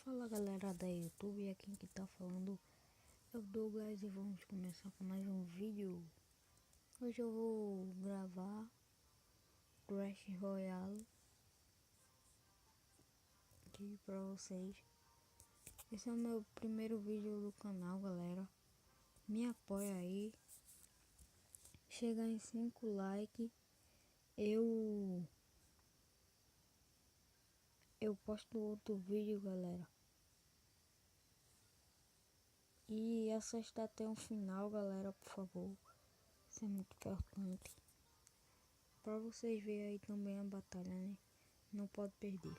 Fala galera da YouTube, aqui quem tá falando é o Douglas e vamos começar com mais um vídeo. Hoje eu vou gravar Clash Royale aqui pra vocês. Esse é o meu primeiro vídeo do canal, galera. Me apoia aí. Chega em 5 likes, eu posto outro vídeo, galera. E assista até o final, galera, por favor. Isso é muito importante. Pra vocês verem aí também a batalha, né? Não pode perder.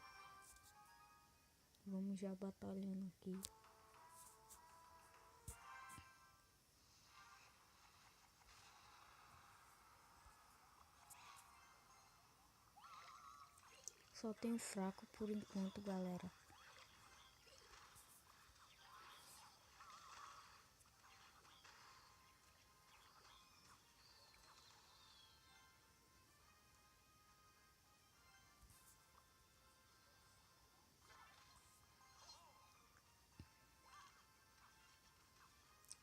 Vamos já batalhando aqui. Só tem fraco por enquanto, galera.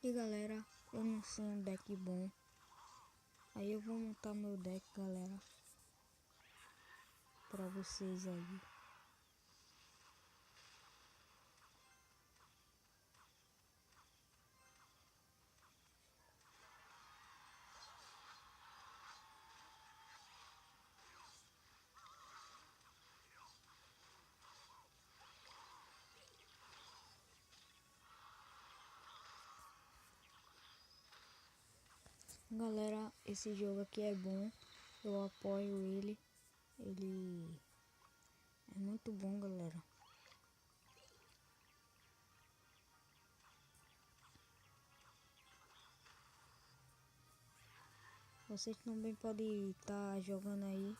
E galera, eu não sei um deck bom. Aí eu vou montar meu deck, galera, pra vocês aí. Galera, esse jogo aqui é bom. Eu apoio ele. Ele é muito bom, galera. Vocês também podem estar jogando aí.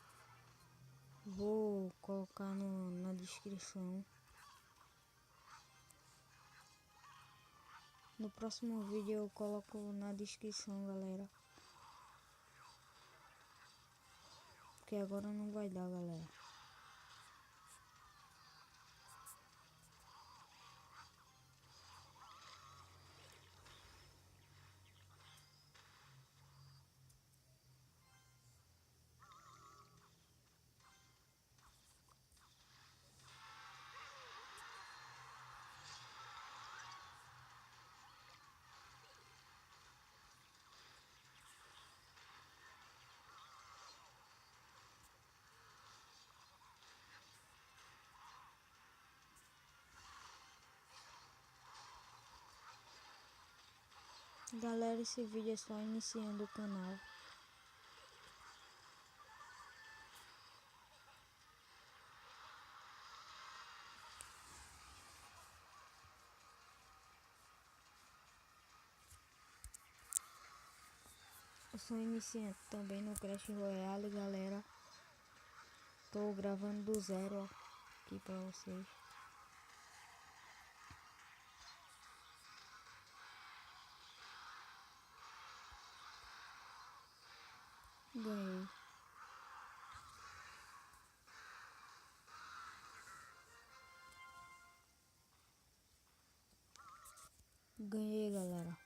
Vou colocar na descrição. No próximo vídeo eu coloco na descrição, galera. Porque agora não vai dar, galera. Galera, esse vídeo é só iniciando o canal. Eu sou iniciante também no Clash Royale, galera. Tô gravando do zero aqui pra vocês. Ganhei. Ganhei, galera.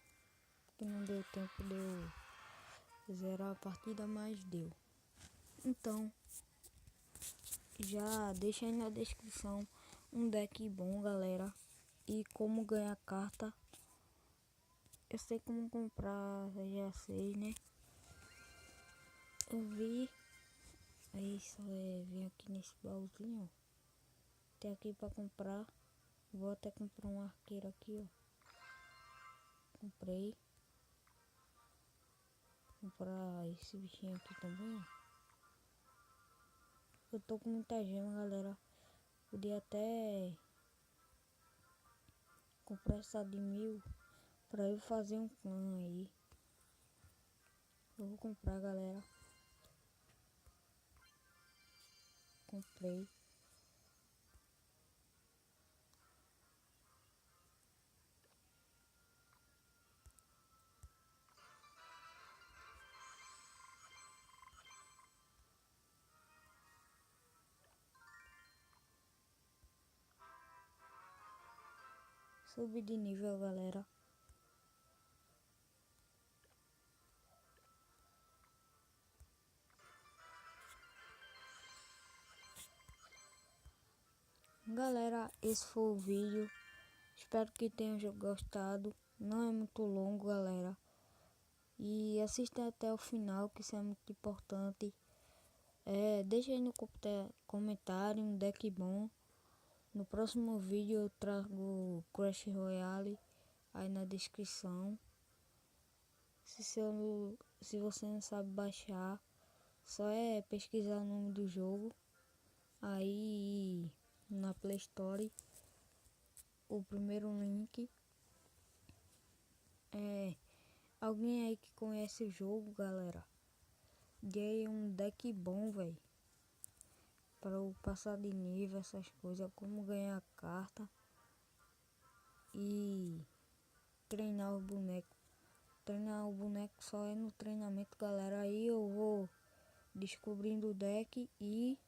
Porque não deu tempo de eu zerar a partida, mas deu. Então, já deixa aí na descrição um deck bom, galera. E como ganhar carta. Eu sei como comprar, já sei, né? Eu vi. Aí só vir aqui nesse baúzinho, ó. Tem aqui pra comprar. Vou até comprar um arqueiro aqui, ó. Comprei. Comprar esse bichinho aqui também, ó. Eu tô com muita gema, galera. Podia até comprar essa de 1000 pra eu fazer um clã aí. Eu vou comprar, galera. Comprei. subir de nível, galera. Galera, esse foi o vídeo. Espero que tenham gostado. Não é muito longo, galera. E assista até o final, que isso é muito importante. Deixa aí no comentário um deck bom. No próximo vídeo eu trago Clash Royale aí na descrição. Se você não sabe baixar, só é pesquisar o nome do jogo aí na Play Store. O primeiro link. Alguém aí que conhece o jogo, galera, dê um deck bom, velho, para eu passar de nível, essas coisas, como ganhar carta e treinar o boneco. Treinar o boneco só é no treinamento, galera. Aí eu vou descobrindo o deck e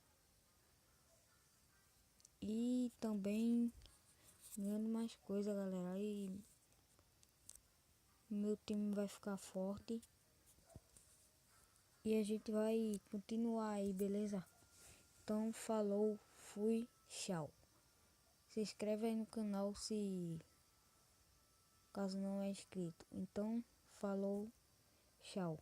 também ganhando mais coisa, galera. Aí meu time vai ficar forte e a gente vai continuar aí, beleza? Então falou, fui, tchau. Se inscreve aí no canal se caso não é inscrito. Então falou, tchau.